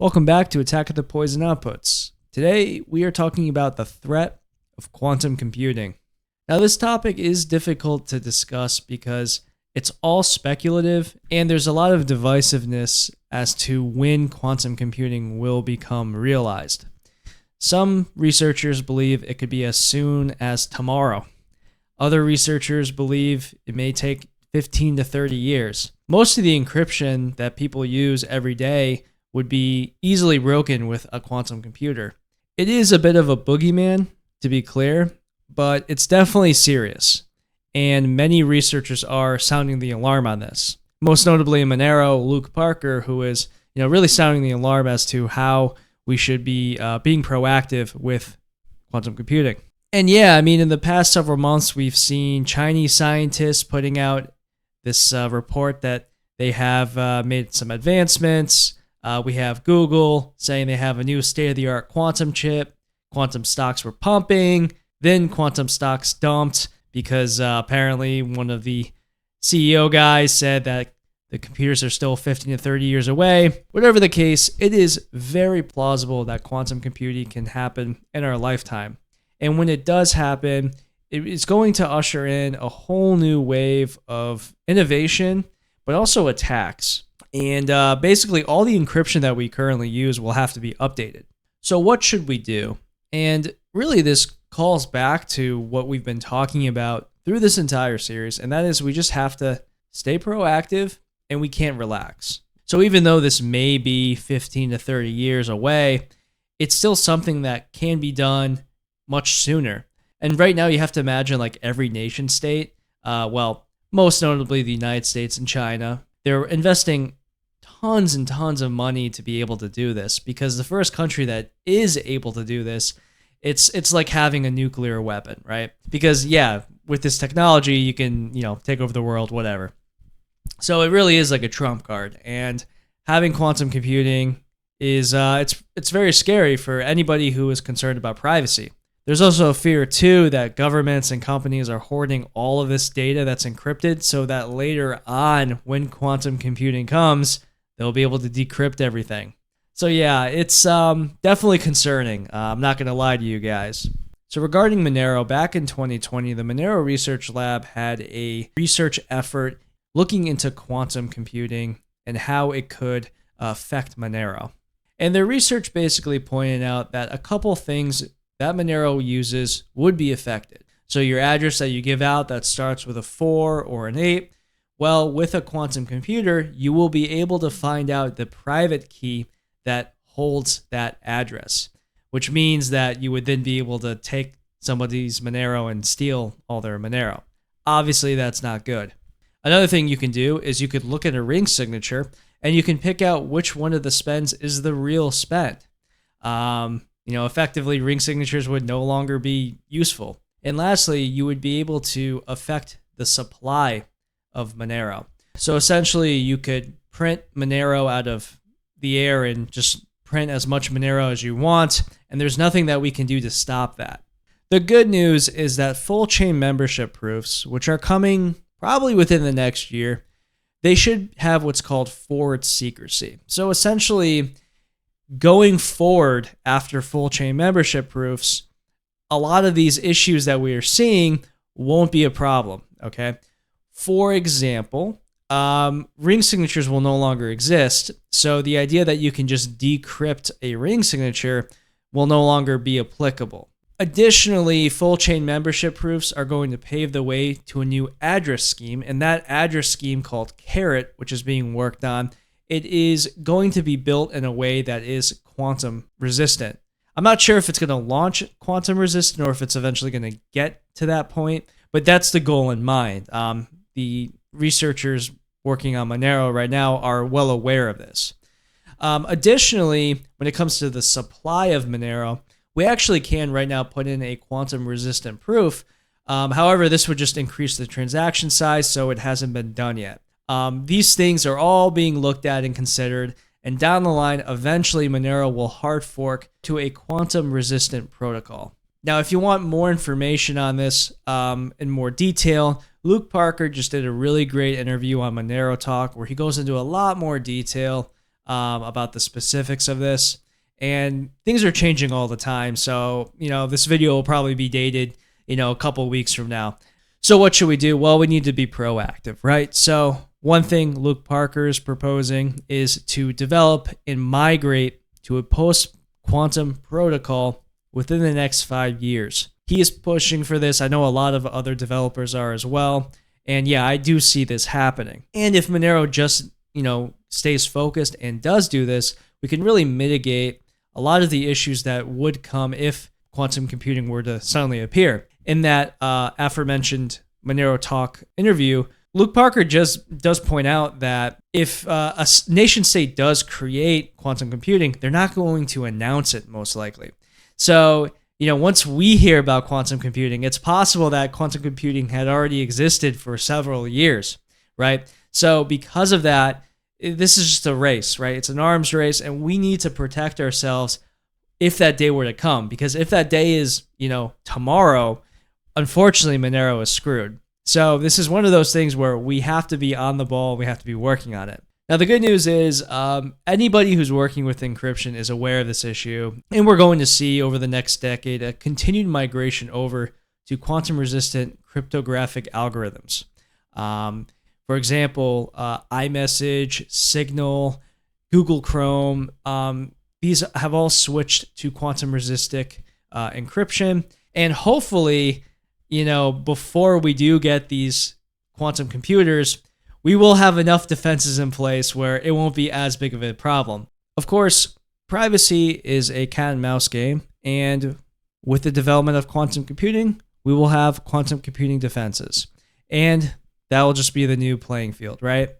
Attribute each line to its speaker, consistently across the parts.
Speaker 1: Welcome back to Attack of the Poison Outputs. Today, we are talking about the threat of quantum computing. Now, this topic is difficult to discuss because it's all speculative and there's a lot of divisiveness as to when quantum computing will become realized. Some researchers believe it could be as soon as tomorrow. Other researchers believe it may take 15 to 30 years. Most of the encryption that people use every day would be easily broken with a quantum computer. It is a bit of a boogeyman, to be clear, but it's definitely serious, and many researchers are sounding the alarm on this. Most notably Monero, Luke Parker, who is really sounding the alarm as to how we should be being proactive with quantum computing. And yeah, in the past several months, we've seen Chinese scientists putting out this report that they have made some advancements. We have Google saying they have a new state-of-the-art quantum chip. Quantum stocks were pumping. Then quantum stocks dumped because apparently one of the CEO guys said that the computers are still 15 to 30 years away. Whatever the case, it is very plausible that quantum computing can happen in our lifetime. And when it does happen, it's going to usher in a whole new wave of innovation, but also attacks. And basically all the encryption that we currently use will have to be updated. So what should we do? And really this calls back to what we've been talking about through this entire series, and that is we just have to stay proactive and we can't relax. So even though this may be 15 to 30 years away, it's still something that can be done much sooner. And right now you have to imagine like every nation state, most notably the United States and China, they're investing tons and tons of money to be able to do this, because the first country that is able to do this, it's like having a nuclear weapon, right? Because with this technology, you can, take over the world, whatever. So it really is like a trump card, and having quantum computing is, it's very scary for anybody who is concerned about privacy. There's also a fear too that governments and companies are hoarding all of this data that's encrypted so that later on, when quantum computing comes, they'll be able to decrypt everything. So it's definitely concerning. I'm not going to lie to you guys. So regarding Monero, back in 2020, the Monero Research Lab had a research effort looking into quantum computing and how it could affect Monero. And their research basically pointed out that a couple things that Monero uses would be affected. So your address that you give out that starts with a 4 or an 8, well, with a quantum computer, you will be able to find out the private key that holds that address, which means that you would then be able to take somebody's Monero and steal all their Monero. Obviously, that's not good. Another thing you can do is you could look at a ring signature and you can pick out which one of the spends is the real spend. Effectively, ring signatures would no longer be useful. And lastly, you would be able to affect the supply of Monero. So essentially, you could print Monero out of the air and just print as much Monero as you want, and there's nothing that we can do to stop that. The good news is that full chain membership proofs, which are coming probably within the next year, they should have what's called forward secrecy. So essentially, going forward after full chain membership proofs, a lot of these issues that we are seeing won't be a problem, okay? For example, ring signatures will no longer exist, so the idea that you can just decrypt a ring signature will no longer be applicable. Additionally, full chain membership proofs are going to pave the way to a new address scheme, and that address scheme called Carrot, which is being worked on, it is going to be built in a way that is quantum resistant. I'm not sure if it's going to launch quantum resistant or if it's eventually going to get to that point, but that's the goal in mind. The researchers working on Monero right now are well aware of this. Additionally, when it comes to the supply of Monero, we actually can right now put in a quantum resistant proof. However, this would just increase the transaction size, so it hasn't been done yet. These things are all being looked at and considered, and down the line, eventually Monero will hard fork to a quantum resistant protocol. Now, if you want more information on this in more detail, Luke Parker just did a really great interview on Monero Talk where he goes into a lot more detail about the specifics of this. And things are changing all the time. So, this video will probably be dated, a couple weeks from now. So what should we do? Well, we need to be proactive, right? So one thing Luke Parker is proposing is to develop and migrate to a post-quantum protocol within the next 5 years. He is pushing for this. I know a lot of other developers are as well. And yeah, I do see this happening. And if Monero just, stays focused and does do this, we can really mitigate a lot of the issues that would come if quantum computing were to suddenly appear. In that aforementioned Monero Talk interview, Luke Parker just does point out that if a nation state does create quantum computing, they're not going to announce it most likely. So, once we hear about quantum computing, it's possible that quantum computing had already existed for several years, right? So because of that, this is just a race, right? It's an arms race, and we need to protect ourselves if that day were to come. Because if that day is, tomorrow, unfortunately, Monero is screwed. So this is one of those things where we have to be on the ball. We have to be working on it. Now, the good news is anybody who's working with encryption is aware of this issue, and we're going to see over the next decade a continued migration over to quantum-resistant cryptographic algorithms. For example, iMessage, Signal, Google Chrome, these have all switched to quantum-resistant encryption, and hopefully, before we do get these quantum computers, we will have enough defenses in place where it won't be as big of a problem. Of course, privacy is a cat and mouse game, and with the development of quantum computing, we will have quantum computing defenses. And that will just be the new playing field, right?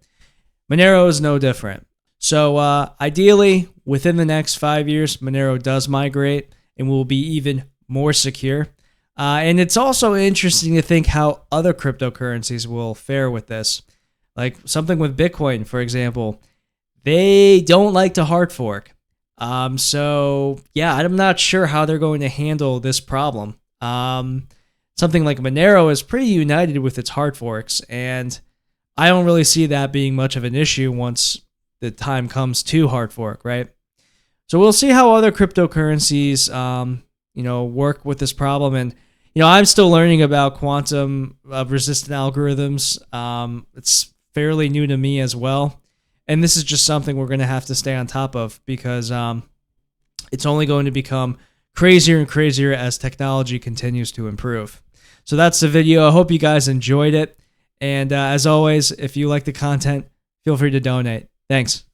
Speaker 1: Monero is no different. So ideally, within the next 5 years, Monero does migrate and will be even more secure. And it's also interesting to think how other cryptocurrencies will fare with this. Like something with Bitcoin, for example, they don't like to hard fork. So yeah, I'm not sure how they're going to handle this problem. Something like Monero is pretty united with its hard forks, and I don't really see that being much of an issue once the time comes to hard fork, right? So we'll see how other cryptocurrencies, work with this problem. And I'm still learning about quantum resistant algorithms. It's fairly new to me as well. And this is just something we're going to have to stay on top of because it's only going to become crazier and crazier as technology continues to improve. So that's the video. I hope you guys enjoyed it. And as always, if you like the content, feel free to donate. Thanks.